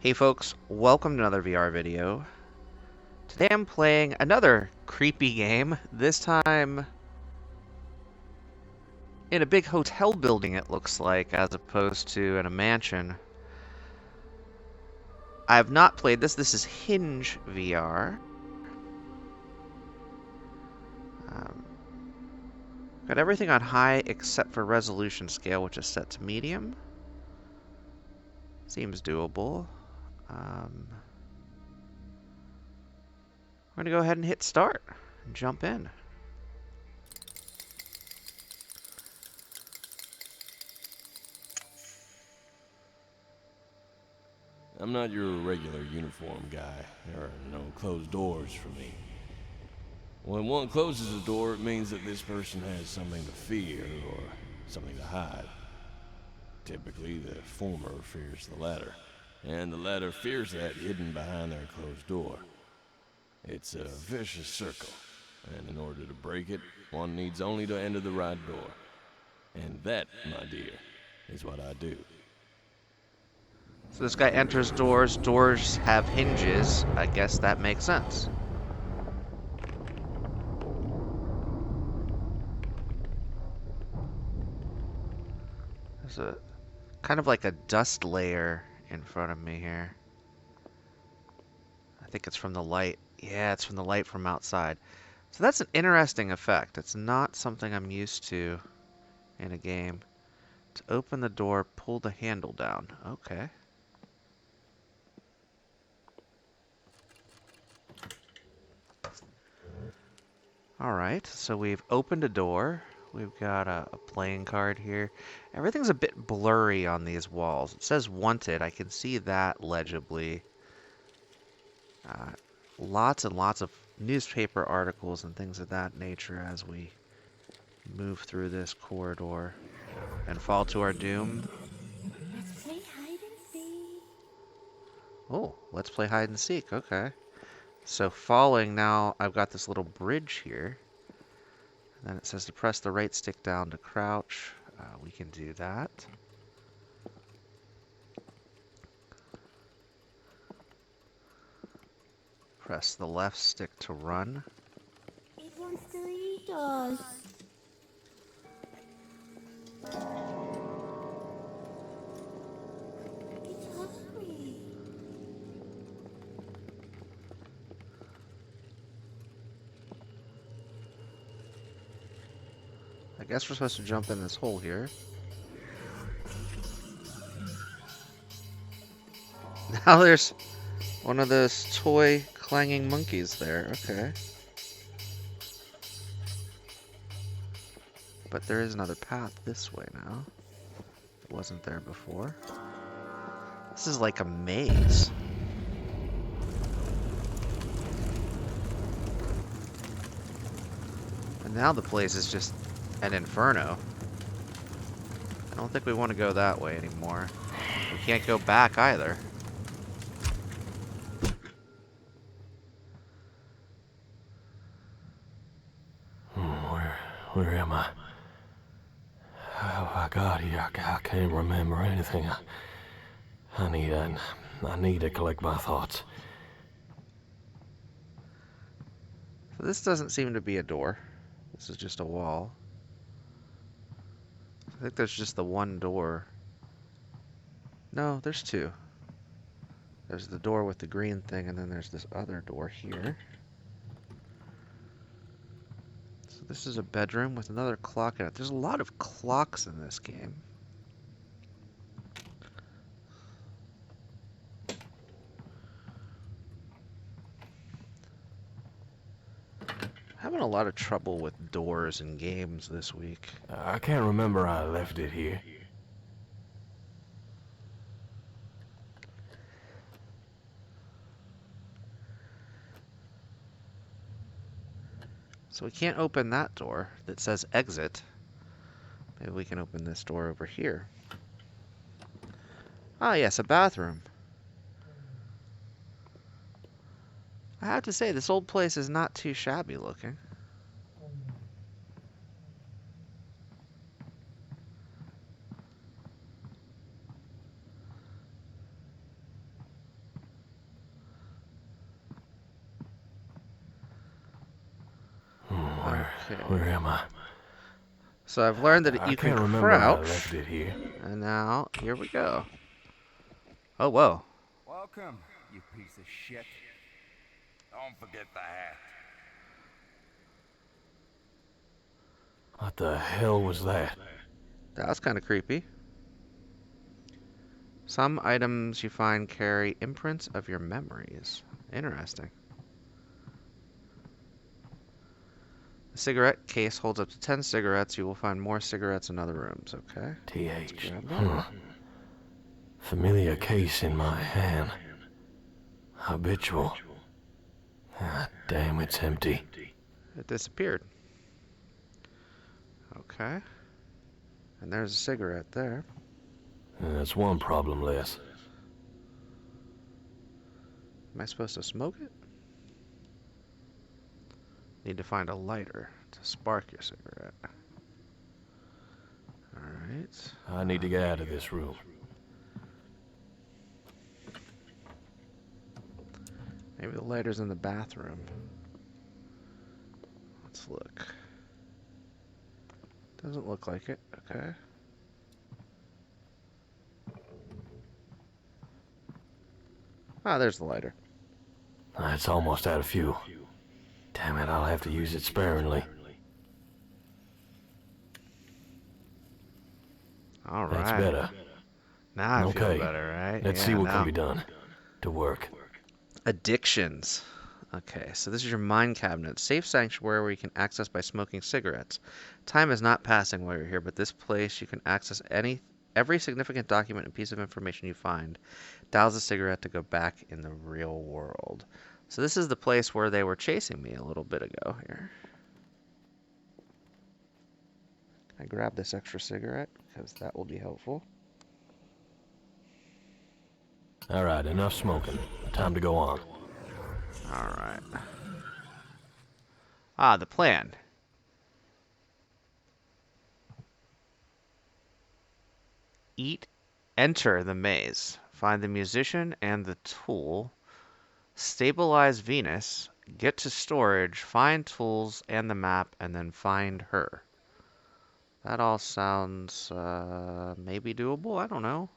Hey folks, welcome to another VR video. Today I'm playing another creepy game, this time in a big hotel building it looks like, as opposed to in a mansion. I have not played this. This is Hinge VR. Um, got everything on high except for resolution scale, which is set to medium. Seems doable. We're gonna go ahead and hit start and jump in. I'm not your regular uniform guy. There are no closed doors for me. When one closes a door, it means that this person has something to fear or something to hide. Typically, the former fears the latter, and the latter fears that hidden behind their closed door. It's a vicious circle, and in order to break it, one needs only to enter the right door. And that, my dear, is what I do. So this guy enters doors. Doors have hinges. I guess that makes sense. There's a kind of like a dust layer in front of me here. I think it's from the light. Yeah, it's from the light from outside. So that's an interesting effect. It's not something I'm used to in a game. To open the door, pull the handle down. Okay. Alright, so we've opened a door. We've got a playing card here. Everything's a bit blurry on these walls. It says wanted. I can see that legibly. Uh, Lots and lots of newspaper articles and things of that nature as we move through this corridor and fall to our doom. Let's play hide and seek. Oh, let's play hide and seek. Okay. So falling now, I've got this little bridge here. And then it says to press the right stick down to crouch. We can do that. Press the left stick to run. It wants to eat us. It's hungry. I guess we're supposed to jump in this hole here. Now there's one of those toy clanging monkeys there. Okay. But there is another path this way now. It wasn't there before. This is like a maze. And now the place is just an inferno. I don't think we want to go that way anymore. We can't go back either. Where am I? How I got here, I can't remember anything. I need to collect my thoughts. So this doesn't seem to be a door. This is just a wall. I think there's just the one door. No, there's two. There's the door with the green thing, and then there's this other door here. So this is a bedroom with another clock in it. There's a lot of clocks in this game. Having a lot of trouble with doors in games this week. I can't remember I left it here. So we can't open that door that says exit. Maybe we can open this door over here. Ah, yes, a bathroom. I have to say, this old place is not too shabby looking. Where am I? So I've learned that I you can can't remember I crouch, left it here. and now here we go. Oh, whoa. Welcome, you piece of shit. Don't forget the hat. What the hell was that? That was kind of creepy. Some items you find carry imprints of your memories. Interesting. The cigarette case holds up to 10 cigarettes. You will find more cigarettes in other rooms. Okay. Let's TH. grab that. Familiar case in my hand. Habitual. Ah, damn, it's empty. It disappeared. Okay. And there's a cigarette there. That's one problem less. Am I supposed to smoke it? Need to find a lighter to spark your cigarette. Alright. I need to get out of this room. Maybe the lighter's in the bathroom. Let's look. Doesn't look like it. Okay. Ah, there's the lighter. It's almost out of fuel. Damn it, I'll have to use it sparingly. Alright. That's better. Now I feel Okay. better, right? Let's Yeah, see what now. can be done. To work. Addictions. Okay, so this is your mind cabinet. Safe sanctuary where you can access by smoking cigarettes. Time is not passing while you're here, but this place you can access every significant document and piece of information you find. Douse a cigarette to go back in the real world. So this is the place where they were chasing me a little bit ago here. Can I grab this extra cigarette? Because that will be helpful. Alright, enough smoking. Time to go on. Alright. Ah, the plan. Enter the maze. Find the musician and the tool. Stabilize Venus. Get to storage. Find tools and the map, and then find her. That all sounds maybe doable. I don't know.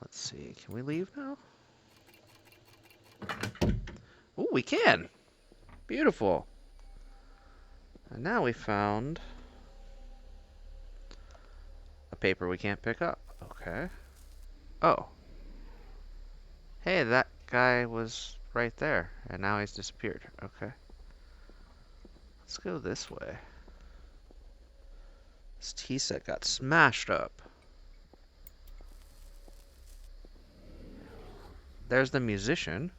Let's see. Can we leave now? Ooh, we can. Beautiful. And now we found a paper we can't pick up. Okay. Oh. Hey, that guy was right there, and now he's disappeared. Okay. Let's go this way. This tea set got smashed up. There's the musician.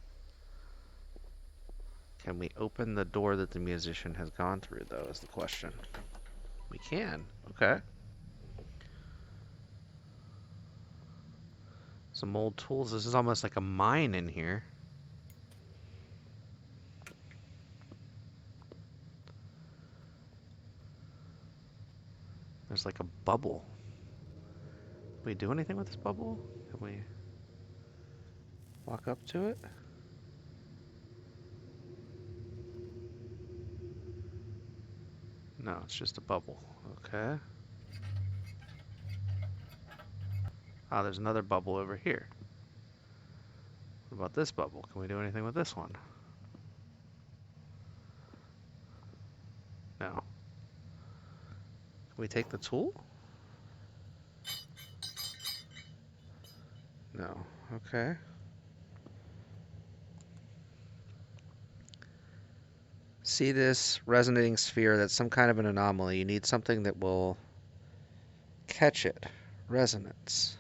Can we open the door that the musician has gone through, though, is the question. We can. Okay. Some old tools. This is almost like a mine in here. There's like a bubble. Can we do anything with this bubble? Can we walk up to it? No, it's just a bubble. Okay. Ah, there's another bubble over here. What about this bubble? Can we do anything with this one? No. Can we take the tool? No. Okay. See this resonating sphere? That's some kind of an anomaly. You need something that will catch it. Resonance.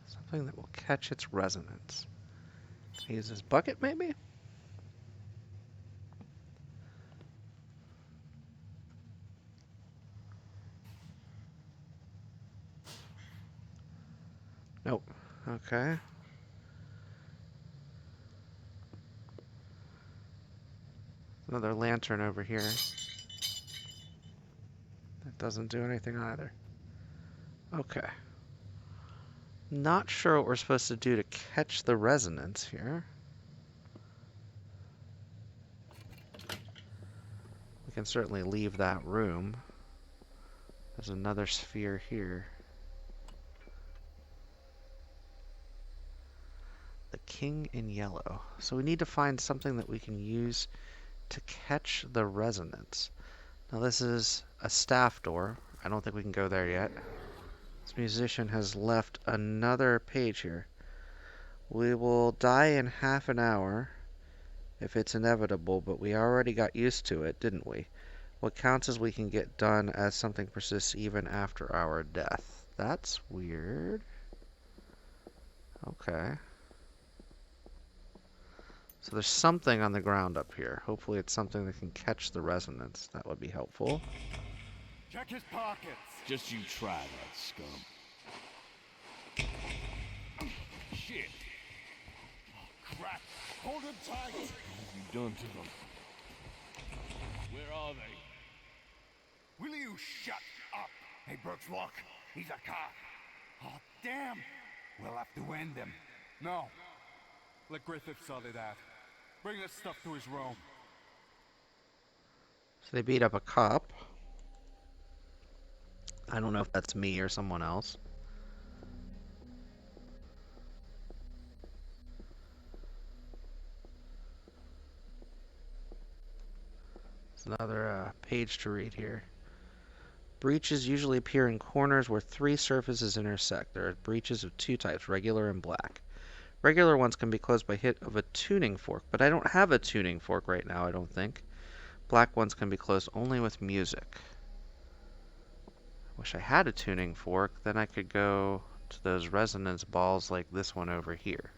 Something that will catch its resonance. Can I use this bucket, maybe? Nope. Okay. Another lantern over here. Doesn't do anything either. Okay. Not sure what we're supposed to do to catch the resonance here. We can certainly leave that room. There's another sphere here. The king in yellow. So we need to find something that we can use to catch the resonance. Now this is a staff door. I don't think we can go there yet. This musician has left another page here. We will die in half an hour if it's inevitable, but we already got used to it, didn't we? What counts is we can get done as something persists even after our death. That's weird. Okay. So there's something on the ground up here. Hopefully it's something that can catch the resonance. That would be helpful. Check his pockets. Just you try that, scum. Shit. Crap. Hold him tight. What have you done to them? Where are they? Will you shut up? Hey, Brooks, look. He's a cop. Oh, damn. We'll have to end him. No. Let Griffith sort it out. Bring this stuff to his room. So they beat up a cop. I don't know if that's me or someone else. There's another page to read here. Breaches usually appear in corners where three surfaces intersect. There are breaches of two types, regular and black. Regular ones can be closed by hit of a tuning fork, but I don't have a tuning fork right now, I don't think. Black ones can be closed only with music. Wish I had a tuning fork, then I could go to those resonance balls like this one over here.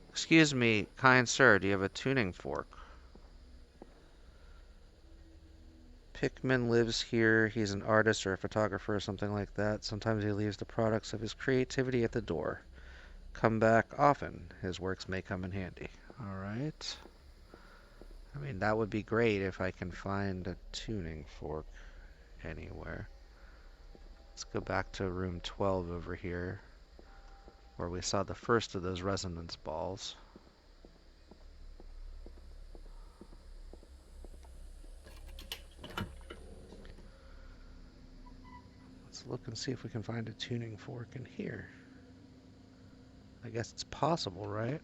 Excuse me, kind sir, do you have a tuning fork? Pickman lives here. He's an artist or a photographer or something like that. Sometimes he leaves the products of his creativity at the door. Come back often. His works may come in handy. Alright. I mean, that would be great if I can find a tuning fork anywhere. Let's go back to room 12 over here, where we saw the first of those resonance balls. Let's look and see if we can find a tuning fork in here. I guess it's possible, right?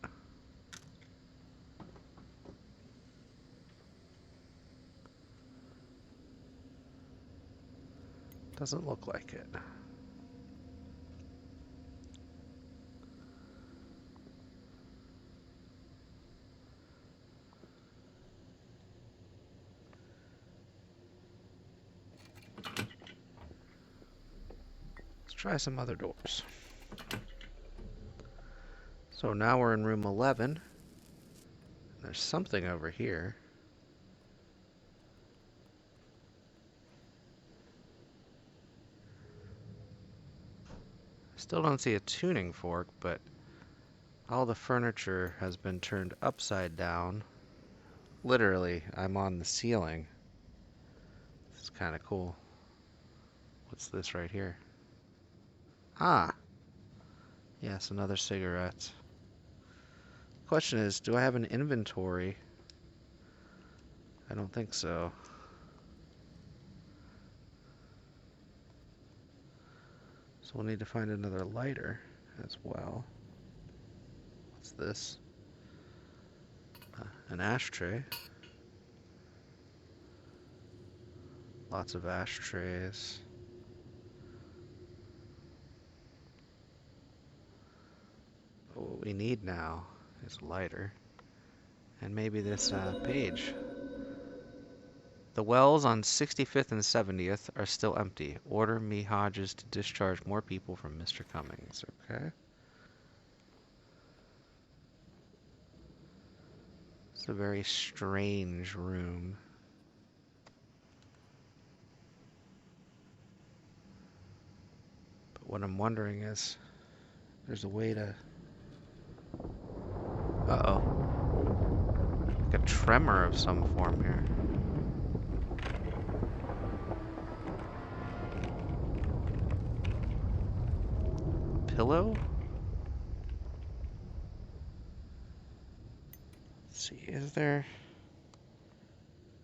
Doesn't look like it. Let's try some other doors. So now we're in room 11. There's something over here. Still don't see a tuning fork, but all the furniture has been turned upside down. Literally, I'm on the ceiling. This is kind of cool. What's this right here? Ah! Yes, another cigarette. Question is, do I have an inventory? I don't think so. So we'll need to find another lighter as well. What's this? An ashtray. Lots of ashtrays. But what we need now is a lighter. And maybe this page. The wells on 65th and 70th are still empty. Order me Hodges to discharge more people from Mr. Cummings. Okay. It's a very strange room. But what I'm wondering is, there's a way to... Uh-oh. Like a tremor of some form here. pillow? Let's see, is there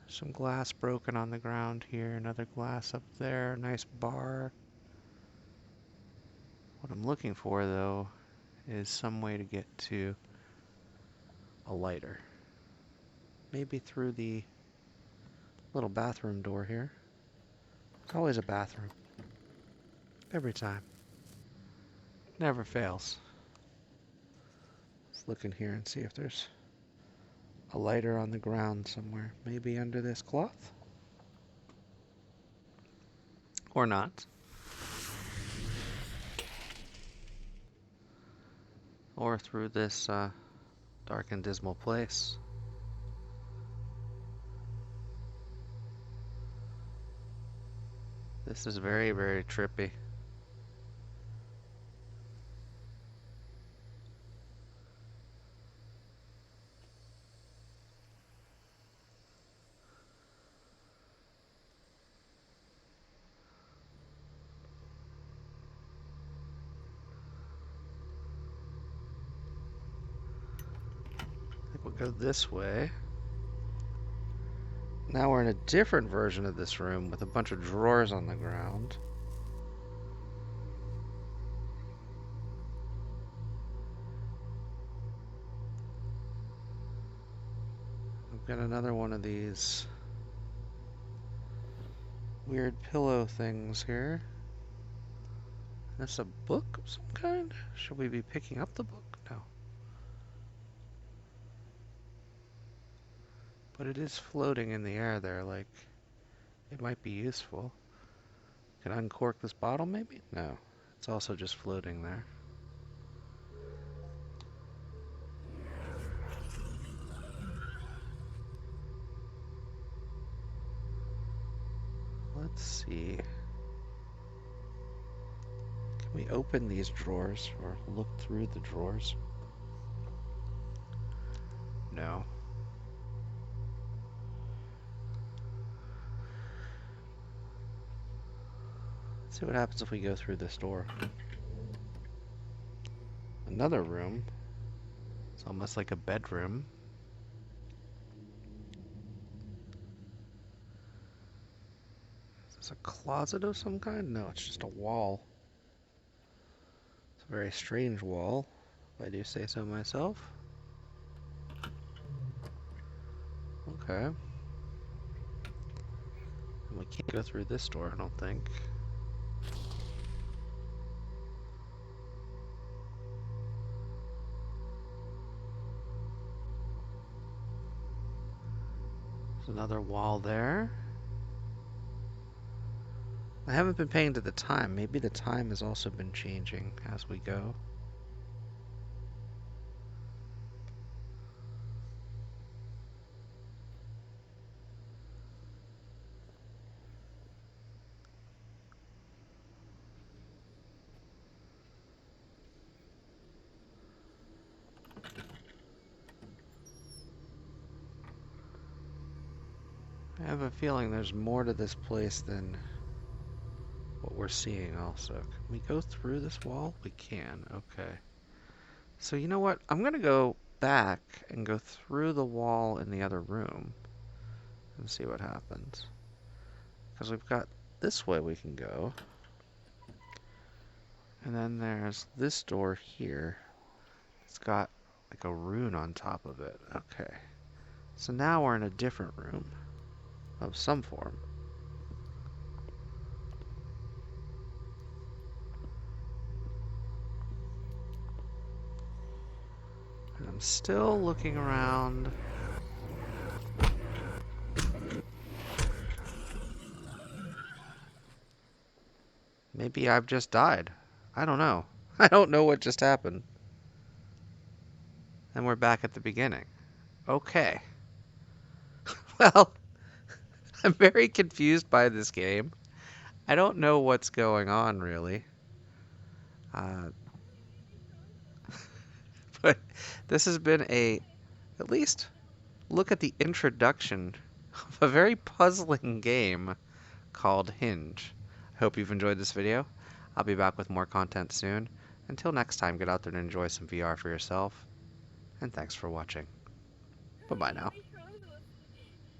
some glass broken on the ground here? Another glass up there, nice bar. What I'm looking for, though, is some way to get to a lighter. Maybe through the little bathroom door here. There's always a bathroom. Every time. Never fails. Let's look in here and see if there's a lighter on the ground somewhere. Maybe under this cloth? Or not. Or through this dark and dismal place. This is very, very trippy. I think we'll go this way. Now we're in a different version of this room with a bunch of drawers on the ground. We've got another one of these weird pillow things here. This a book of some kind? Should we be picking up the book? No. But it is floating in the air there, like it might be useful. Can I uncork this bottle maybe? No. It's also just floating there. Let's see. Can we open these drawers or look through the drawers? No. Let's see what happens if we go through this door. Another room. It's almost like a bedroom. Is this a closet of some kind? No, it's just a wall. It's a very strange wall, if I do say so myself. Okay. And we can't go through this door, I don't think. There's another wall there. I haven't been paying to the time. Maybe the time has also been changing as we go. I have a feeling there's more to this place than what we're seeing also. Can we go through this wall? We can, okay. So you know what? I'm gonna go back and go through the wall in the other room and see what happens. Because we've got this way we can go. And then there's this door here. It's got like a rune on top of it. Okay. So now we're in a different room of some form. And I'm still looking around. Maybe I've just died. I don't know. I don't know what just happened. And we're back at the beginning. Okay. Well, I'm very confused by this game. I don't know what's going on, really. But this has been at least look at the introduction of a very puzzling game called Hinge. I hope you've enjoyed this video. I'll be back with more content soon. Until next time, get out there and enjoy some VR for yourself. And thanks for watching. Bye-bye now.